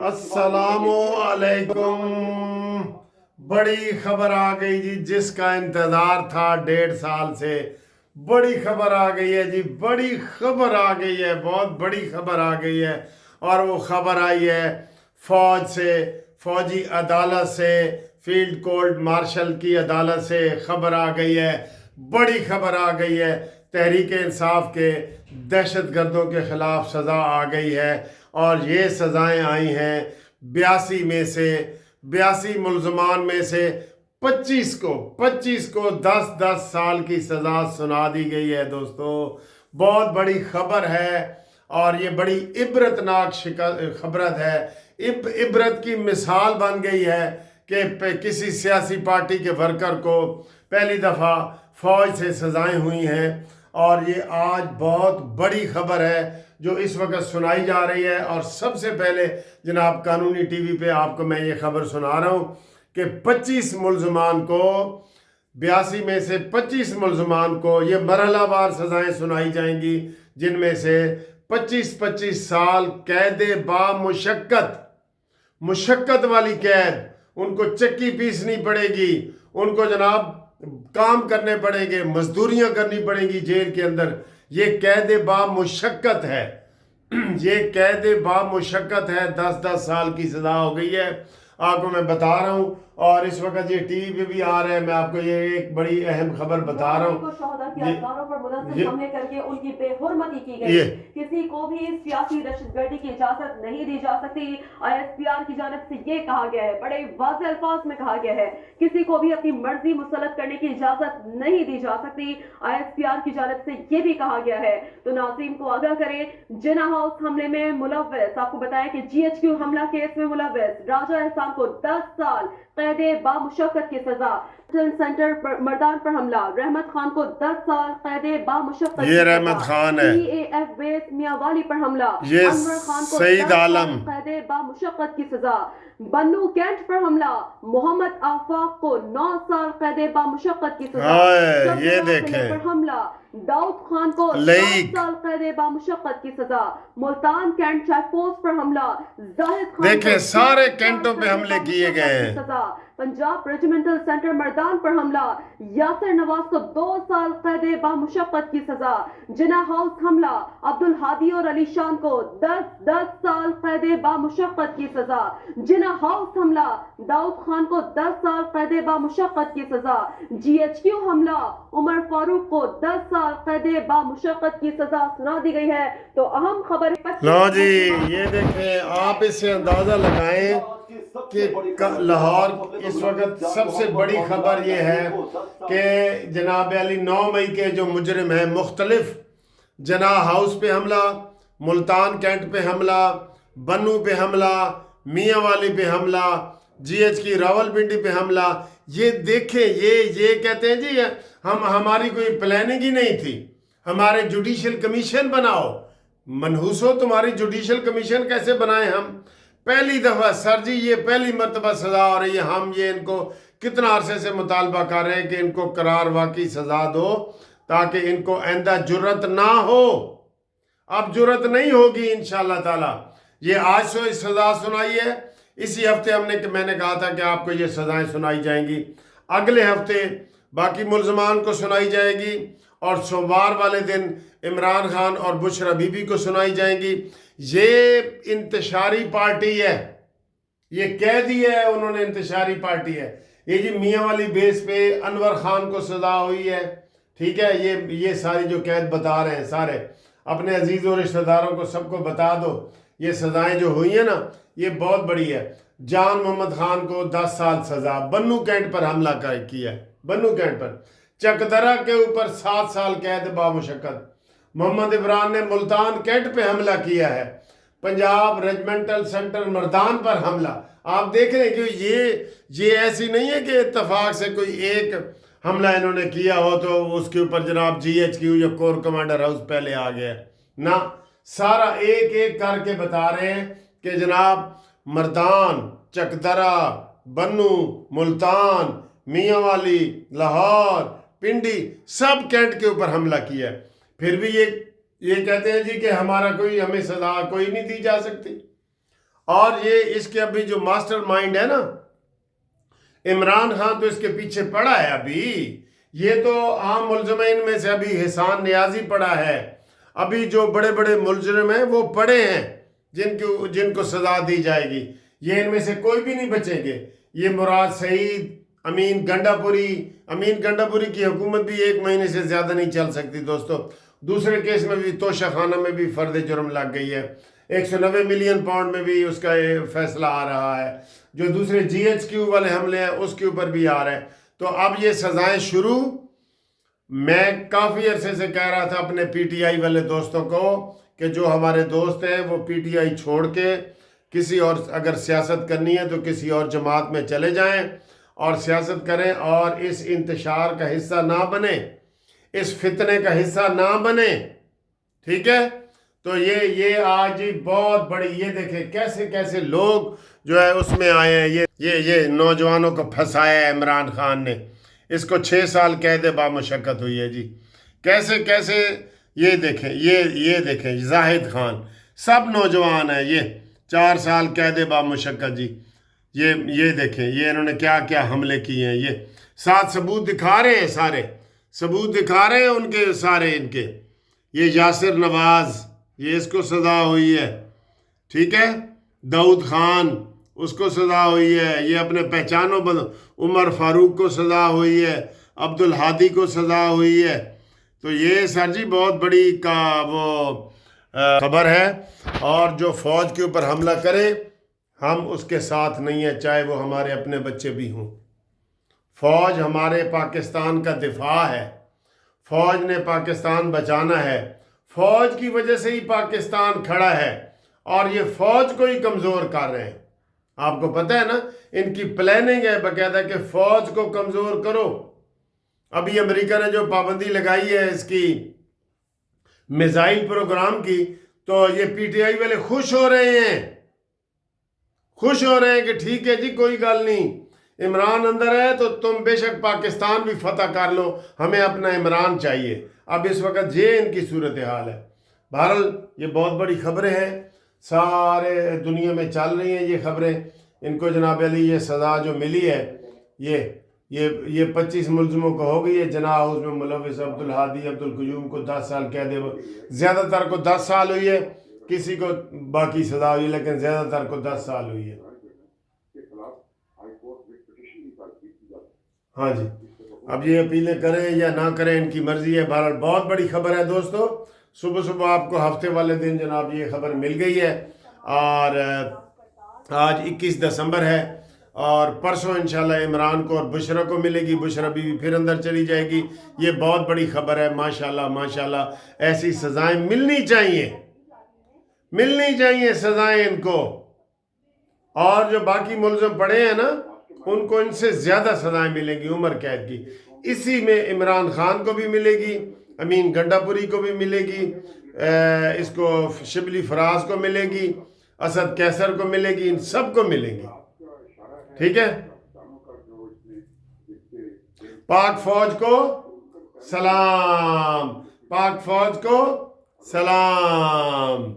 अस्सलाम वालेकुम। बड़ी खबर आ गई जी, जिसका इंतज़ार था 1.5 साल से। बड़ी खबर आ गई है जी, बड़ी खबर आ गई है, बहुत बड़ी खबर आ गई है। और वो खबर आई है फौज से, फौजी अदालत से, फील्ड कोर्ट मार्शल की अदालत से खबर आ गई है। बड़ी खबर आ गई है, तहरीक इंसाफ के दहशत गर्दों के ख़िलाफ़ सज़ा आ गई है। और ये सज़ाएँ आई हैं 82 मुल्ज़मान में से 25 को 10-10 साल की सज़ा सुना दी गई है। दोस्तों, बहुत बड़ी खबर है और ये बड़ी इबरतनाक खबरत है। इबरत की मिसाल बन गई है कि किसी सियासी पार्टी के वर्कर को पहली दफ़ा फ़ौज से सज़ाएँ हुई हैं। और ये आज बहुत बड़ी खबर है जो इस वक्त सुनाई जा रही है। और सबसे पहले जनाब कानूनी टीवी पे आपको मैं ये खबर सुना रहा हूँ कि 25 मुल्ज़मान को 82 में से 25 मुल्ज़मान को ये मरहलावार सज़ाएँ सुनाई जाएंगी, जिनमें से 25-25 साल कैद मुशक्क़त वाली कैद। उनको चक्की पीसनी पड़ेगी, उनको जनाब काम करने पड़ेंगे, मजदूरियां करनी पड़ेंगी जेल के अंदर। ये कैद मुशक्क़त है, ये कैद मुशक्क़त है। 10-10 साल की सज़ा हो गई है, आपको मैं बता रहा हूँ। और इस वक्त ये टीवी पे भी आ रहा है, मैं आपको ये एक बड़ी अहम खबर बता रहा हूँ। हमले करके उनकी बेहुरमती की गई। किसी को भी सियासी दहशतगर्दी की इजाजत नहीं दी जा सकती। ISPR की जानिब से ये कहा गया है, बड़े वाज़ेह अल्फाज में कहा गया है, किसी को भी अपनी मर्जी मुसल्लत करने की इजाजत नहीं दी जा सकती। ISPR की जानिब से ये भी कहा गया है। तो नाज़रीन को आगाह करें, जिना हाउस हमले में मुलव्वस, आपको बताया कि GHQ हमला केस में मुलव्वस राजा एहसान को 10 साल कैद बामुशक्कत की सजा। सेंटर पर मर्दान पर हमला, रहमत खान को 10 साल कैद बामुशक्कत। ये रहमत खान है। PAF बेस मियांवाली पर हमला, ये अनवर खान को सईद 10 आलम साल कैद बामुशक्कत की सजा। बन्नू कैंट पर हमला, मोहम्मद आफाक को 9 साल कैद बामुशक्कत की सजा। ये देखें, पर हमला, दाऊद खान को 7 साल कैद बामुशक्कत की सजा। मुल्तान कैंट चेक पोस्ट पर हमला, जाहिद खान देखें सारे कैंटों पे हमले किए गए हैं। पंजाब रेजिमेंटल सेंटर मर्दान पर हमला, यासिर नवाज को 2 साल कैद बामुशक्कत की सजा। जिना हाउस हमला, अब्दुल हादी और अली शान को 10-10 साल कैद बामुशक्कत की सजा। जिना हाउस हमला, दाऊद खान को 10 साल कैद बामुशक्कत की सजा। GHQ हमला, उमर फारूक को 10 साल कैद बामुशक्कत की सजा सुना दी गई है। तो अहम खबर लो जी, ये देखें, आप इससे अंदाजा लगाएं कि लाहौर इस वक्त सबसे बड़ी खबर ये है कि जनाब अली 9 मई के जो मुजरिम हैं, मुख्तलिफ जना हाउस पे हमला, मुल्तान कैंट पे हमला, बन्नू पे हमला, मियाँ वाली पे हमला, GH की रावलपिंडी पे हमला। ये देखें, ये कहते हैं जी हमारी कोई प्लानिंग ही नहीं थी, हमारे जुडिशल कमीशन बनाओ। मनहूसो, तुम्हारी जुडिशल कमीशन कैसे बनाए हम? पहली दफ़ा सर जी, ये पहली मरतबा सज़ा हो रही है। हम ये इनको कितना अरसे से मुतालबा कर रहे हैं कि इनको करार वाकई सज़ा दो, ताकि इनको आइंदा जुर्रत ना हो। अब जुर्रत नहीं होगी इंशाअल्लाह ताला। ये आज से सज़ा सुनाई है, इसी हफ्ते मैंने कहा था कि आपको ये सज़ाएँ सुनाई जाएंगी। अगले हफ्ते बाकी मुल्ज़मान को सुनाई जाएगी और सोमवार वाले दिन इमरान खान और बुशरा बीबी को सुनाई जाएंगी। ये इंतशारी पार्टी है, ये कह दिया है उन्होंने, इंतशारी पार्टी है। ये जी मियाँ वाली बेस पे अनवर खान को सज़ा हुई है, ठीक है। ये सारी जो कैद बता रहे हैं, सारे अपने अजीज़ और रिश्तेदारों को सबको बता दो। ये सज़ाएँ जो हुई हैं ना, ये बहुत बड़ी है। जान मोहम्मद खान को 10 साल सज़ा, बन्नू कैंट पर हमला किया है, बन्नू कैंट पर। चकदरा के ऊपर 7 साल कैद बामुशक्कत। मोहम्मद इमरान ने मुल्तान कैंट पे हमला किया है। पंजाब रेजिमेंटल सेंटर मर्दान पर हमला। आप देख रहे हैं कि ये ऐसी नहीं है कि इत्तफाक से कोई एक हमला इन्होंने किया हो तो उसके ऊपर जनाब GHQ या कोर कमांडर हाउस पहले आ गया ना। सारा एक एक करके बता रहे हैं कि जनाब मर्दान, चकदरा, बन्नू, मुल्तान, मियाँ वाली, लाहौर, पिंडी, सब कैंट के ऊपर हमला किया है। फिर भी ये कहते हैं जी कि हमें सज़ा कोई नहीं दी जा सकती। اور یہ اس کے ابھی جو ماسٹر مائنڈ ہے نا عمران خان تو اس کے پیچھے پڑا ہے ابھی. یہ تو عام ملزمین میں سے ابھی حسان نیازی پڑا ہے. ابھی جو بڑے بڑے ملزم ہیں وہ پڑے ہیں جن کو سزا دی جائے گی. یہ ان میں سے کوئی بھی نہیں بچیں گے. یہ مراد سعید، امین گنڈا پوری کی حکومت بھی 1 مہینے سے زیادہ نہیں چل سکتی دوستو. دوسرے کیس میں بھی توشہ خانہ میں بھی فرد جرم لگ گئی ہے. 190 ملین پاؤنڈ میں بھی اس کا فیصلہ آ رہا ہے. جو دوسرے GHQ والے حملے ہیں اس کے اوپر بھی آ رہے ہیں. تو اب یہ سزائیں شروع. میں کافی عرصے سے کہہ رہا تھا اپنے PTI والے دوستوں کو کہ جو ہمارے دوست ہیں وہ PTI چھوڑ کے کسی اور اگر سیاست کرنی ہے تو کسی اور جماعت میں چلے جائیں اور سیاست کریں اور اس انتشار کا حصہ نہ بنیں، اس فتنے کا حصہ نہ بنیں. ٹھیک ہے؟ تو یہ آج بہت بڑی، یہ دیکھیں کیسے کیسے لوگ جو ہے اس میں آئے ہیں. یہ نوجوانوں کو پھنسایا ہے عمران خان نے. اس کو 6 سال قید بامشقت ہوئی ہے جی. کیسے یہ دیکھیں زاہد خان، سب نوجوان ہیں. یہ 4 سال قید بامشقت جی. یہ دیکھیں یہ انہوں نے کیا کیا حملے کیے ہیں. یہ ساتھ ثبوت دکھا رہے ہیں، سارے ثبوت دکھا رہے ہیں ان کے سارے ان کے. یہ یاسر نواز، یہ اس کو سزا ہوئی ہے. ٹھیک ہے؟ داؤد خان اس کو سزا ہوئی ہے. یہ اپنے پہچانوں عمر فاروق کو سزا ہوئی ہے. عبدالہادی کو سزا ہوئی ہے. تو یہ سر جی بہت بڑی وہ خبر ہے. اور جو فوج کے اوپر حملہ کرے ہم اس کے ساتھ نہیں ہیں، چاہے وہ ہمارے اپنے بچے بھی ہوں. فوج ہمارے پاکستان کا دفاع ہے. فوج نے پاکستان بچانا ہے. فوج کی وجہ سے ہی پاکستان کھڑا ہے اور یہ فوج کو ہی کمزور کر رہے ہیں. آپ کو پتہ ہے نا ان کی پلاننگ ہے باقاعدہ کہ فوج کو کمزور کرو. ابھی امریکہ نے جو پابندی لگائی ہے اس کی میزائل پروگرام کی، تو یہ PTI والے خوش ہو رہے ہیں کہ ٹھیک ہے جی کوئی گل نہیں، عمران اندر ہے تو تم بے شک پاکستان بھی فتح کر لو، ہمیں اپنا عمران چاہیے. اب اس وقت یہ ان کی صورتحال ہے. بہرحال یہ بہت بڑی خبریں ہیں، سارے دنیا میں چل رہی ہیں یہ خبریں. ان کو جناب علی یہ سزا جو ملی ہے یہ 25 ملزموں کو ہو گئی ہے. جناح ہاؤس میں ملوث عبدالہادی عبدالقیوم کو 10 سال قید، زیادہ تر کو 10 سال ہوئی ہے، کسی کو باقی سزا ہوئی لیکن زیادہ تر کو 10 سال ہوئی ہے. ہاں جی، اب یہ اپیلیں کریں یا نہ کریں ان کی مرضی ہے. بہرحال بہت بڑی خبر ہے دوستو. صبح آپ کو ہفتے والے دن جناب یہ خبر مل گئی ہے. اور آج 21 دسمبر ہے اور پرسوں انشاءاللہ عمران کو اور بشرا کو ملے گی. بشرا بھی پھر اندر چلی جائے گی. یہ بہت بڑی خبر ہے. ماشاءاللہ ایسی سزائیں ملنی چاہیے سزائیں ان کو. اور جو باقی ملزم پڑے ہیں نا ان کو ان سے زیادہ سزائیں ملیں گی عمر قید کی. اسی میں عمران خان کو بھی ملے گی، امین گنڈا پوری کو بھی ملے گی، اس کو شبلی فراز کو ملے گی، اسد کیسر کو ملے گی، ان سب کو ملیں گی. ٹھیک ہے؟ پاک فوج کو سلام، پاک فوج کو سلام.